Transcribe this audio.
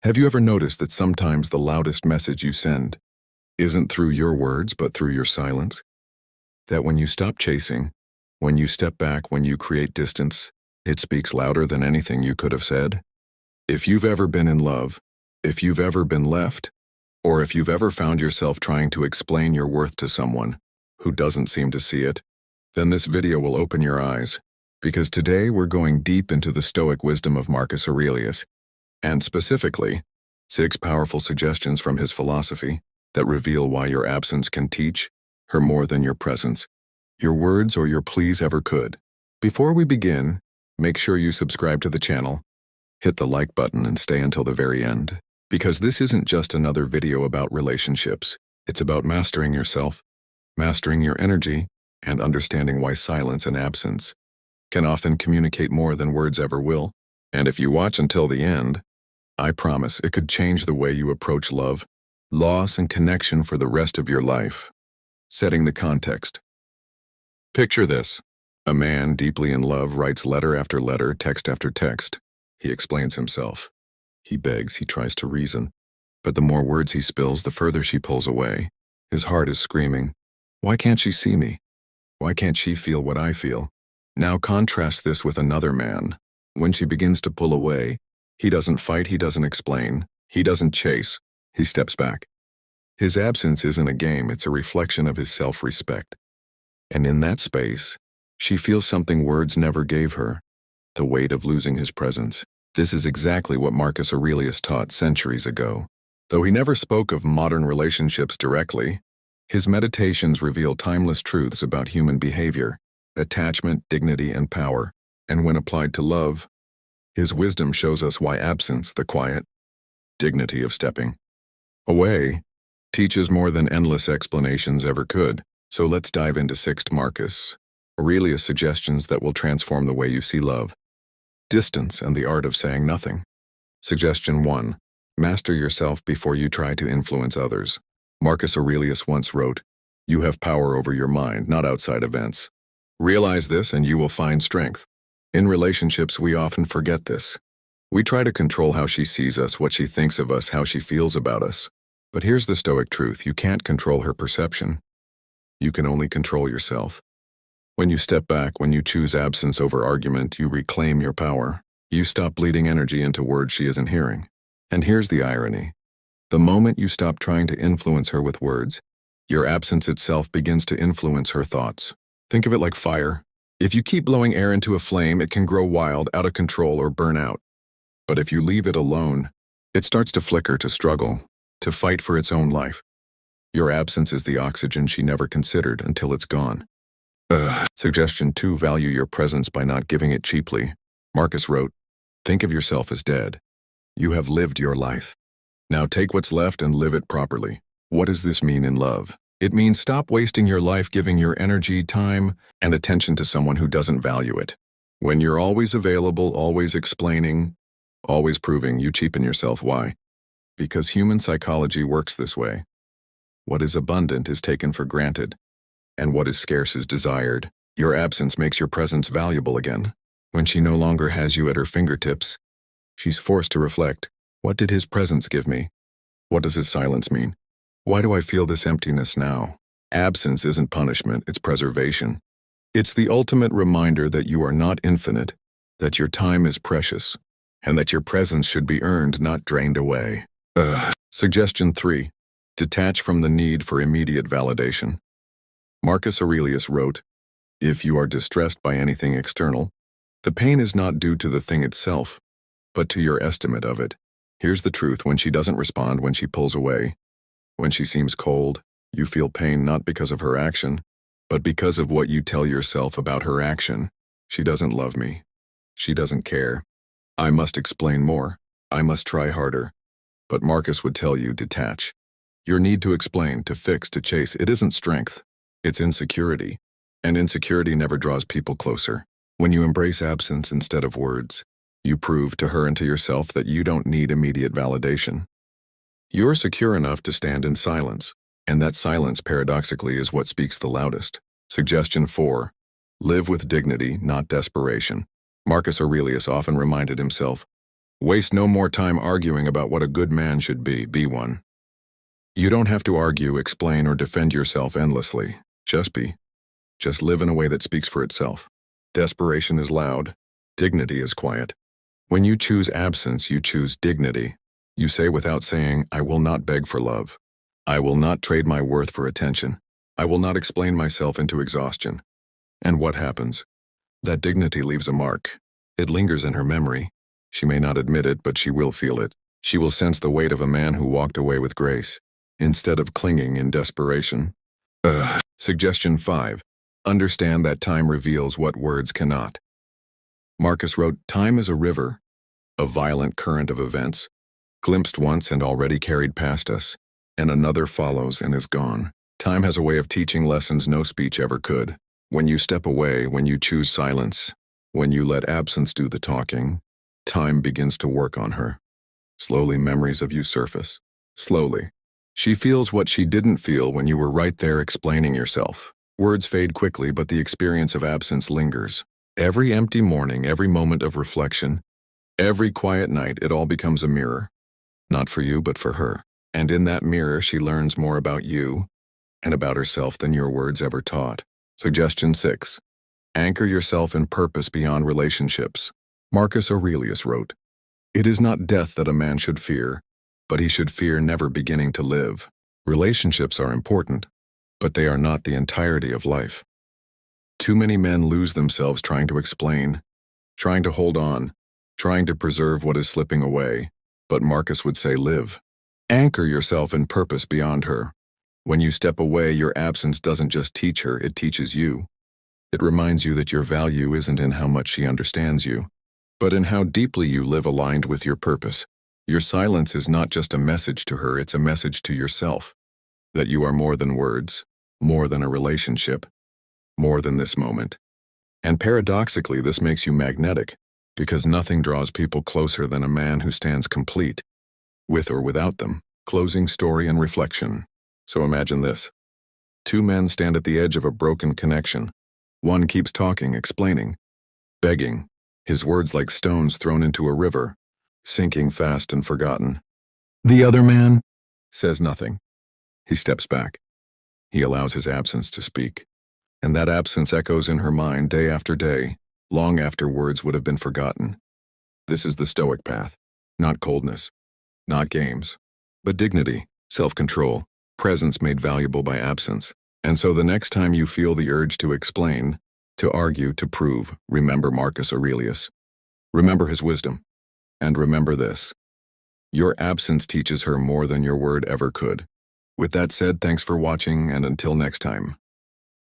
Have you ever noticed that sometimes the loudest message you send isn't through your words, but through your silence? That when you stop chasing, when you step back, when you create distance, it speaks louder than anything you could have said? If you've ever been in love, if you've ever been left, or if you've ever found yourself trying to explain your worth to someone who doesn't seem to see it, then this video will open your eyes, because today we're going deep into the Stoic wisdom of Marcus Aurelius, and specifically, 6 powerful suggestions from his philosophy that reveal why your absence can teach her more than your presence, your words or your pleas ever could. Before we begin, make sure you subscribe to the channel, hit the like button and stay until the very end, because this isn't just another video about relationships. It's about mastering yourself, mastering your energy, and understanding why silence and absence can often communicate more than words ever will. And if you watch until the end, I promise it could change the way you approach love, loss, and connection for the rest of your life. Setting the context. Picture this. A man deeply in love writes letter after letter, text after text. He explains himself. He begs, he tries to reason. But the more words he spills, the further she pulls away. His heart is screaming, "Why can't she see me? Why can't she feel what I feel?" Now contrast this with another man. When she begins to pull away, he doesn't fight, he doesn't explain, he doesn't chase, he steps back. His absence isn't a game, it's a reflection of his self-respect. And in that space, she feels something words never gave her, the weight of losing his presence. This is exactly what Marcus Aurelius taught centuries ago. Though he never spoke of modern relationships directly, his meditations reveal timeless truths about human behavior, attachment, dignity, and power. And when applied to love, his wisdom shows us why absence, the quiet dignity of stepping away, teaches more than endless explanations ever could. So let's dive into 6 Marcus Aurelius suggestions that will transform the way you see love, distance, and the art of saying nothing. Suggestion 1. Master yourself before you try to influence others. Marcus Aurelius once wrote, "You have power over your mind, not outside events. Realize this and you will find strength." In relationships, we often forget this. We try to control how she sees us, what she thinks of us, how she feels about us. But here's the Stoic truth: you can't control her perception. You can only control yourself. When you step back, when you choose absence over argument, you reclaim your power. You stop bleeding energy into words she isn't hearing. And here's the irony. The moment you stop trying to influence her with words, your absence itself begins to influence her thoughts. Think of it like fire. If you keep blowing air into a flame, it can grow wild, out of control, or burn out. But if you leave it alone, it starts to flicker, to struggle, to fight for its own life. Your absence is the oxygen she never considered until it's gone. Suggestion 2. Value your presence by not giving it cheaply. Marcus wrote, "Think of yourself as dead. You have lived your life. Now take what's left and live it properly." What does this mean in love? It means stop wasting your life giving your energy, time, and attention to someone who doesn't value it. When you're always available, always explaining, always proving, you cheapen yourself. Why? Because human psychology works this way. What is abundant is taken for granted, and what is scarce is desired. Your absence makes your presence valuable again. When she no longer has you at her fingertips, she's forced to reflect. What did his presence give me? What does his silence mean? Why do I feel this emptiness now? Absence isn't punishment, it's preservation. It's the ultimate reminder that you are not infinite, that your time is precious, and that your presence should be earned, not drained away. Suggestion 3. Detach from the need for immediate validation. Marcus Aurelius wrote, "If you are distressed by anything external, the pain is not due to the thing itself, but to your estimate of it." Here's the truth: when she doesn't respond, when she pulls away, when she seems cold, you feel pain not because of her action, but because of what you tell yourself about her action. She doesn't love me. She doesn't care. I must explain more. I must try harder. But Marcus would tell you, detach. Your need to explain, to fix, to chase, it isn't strength. It's insecurity. And insecurity never draws people closer. When you embrace absence instead of words, you prove to her and to yourself that you don't need immediate validation. You're secure enough to stand in silence, and that silence, paradoxically, is what speaks the loudest. Suggestion 4. Live with dignity, not desperation. Marcus Aurelius often reminded himself, Waste no more time arguing about what a good man should be one. You don't have to argue, explain, or defend yourself endlessly. Just be. Just live in a way that speaks for itself. Desperation is loud. Dignity is quiet. When you choose absence, you choose dignity. You say without saying, I will not beg for love. I will not trade my worth for attention. I will not explain myself into exhaustion. And what happens? That dignity leaves a mark. It lingers in her memory. She may not admit it, but she will feel it. She will sense the weight of a man who walked away with grace, instead of clinging in desperation. Suggestion 5. Understand that time reveals what words cannot. Marcus wrote, time is a river, a violent current of events, glimpsed once and already carried past us, and another follows and is gone. Time has a way of teaching lessons no speech ever could. When you step away, when you choose silence, when you let absence do the talking, time begins to work on her. Slowly memories of you surface. Slowly. She feels what she didn't feel when you were right there explaining yourself. Words fade quickly, but the experience of absence lingers. Every empty morning, every moment of reflection, every quiet night, it all becomes a mirror. Not for you, but for her. And in that mirror, she learns more about you and about herself than your words ever taught. Suggestion 6. Anchor yourself in purpose beyond relationships. Marcus Aurelius wrote, it is not death that a man should fear, but he should fear never beginning to live. Relationships are important, but they are not the entirety of life. Too many men lose themselves trying to explain, trying to hold on, trying to preserve what is slipping away, but Marcus would say live. Anchor yourself in purpose beyond her. When you step away, your absence doesn't just teach her, it teaches you. It reminds you that your value isn't in how much she understands you, but in how deeply you live aligned with your purpose. Your silence is not just a message to her, it's a message to yourself. That you are more than words, more than a relationship, more than this moment. And paradoxically, this makes you magnetic, because nothing draws people closer than a man who stands complete, with or without them. Closing story and reflection. So imagine this. 2 men stand at the edge of a broken connection. One keeps talking, explaining, begging, his words like stones thrown into a river, sinking fast and forgotten. The other man says nothing. He steps back. He allows his absence to speak. And that absence echoes in her mind day after day, long after words would have been forgotten. This is the Stoic path. Not coldness, not games, but dignity, self-control, presence made valuable by absence. And so the next time you feel the urge to explain, to argue, to prove, remember Marcus Aurelius. Remember his wisdom. And remember this. Your absence teaches her more than your word ever could. With that said, thanks for watching, and until next time.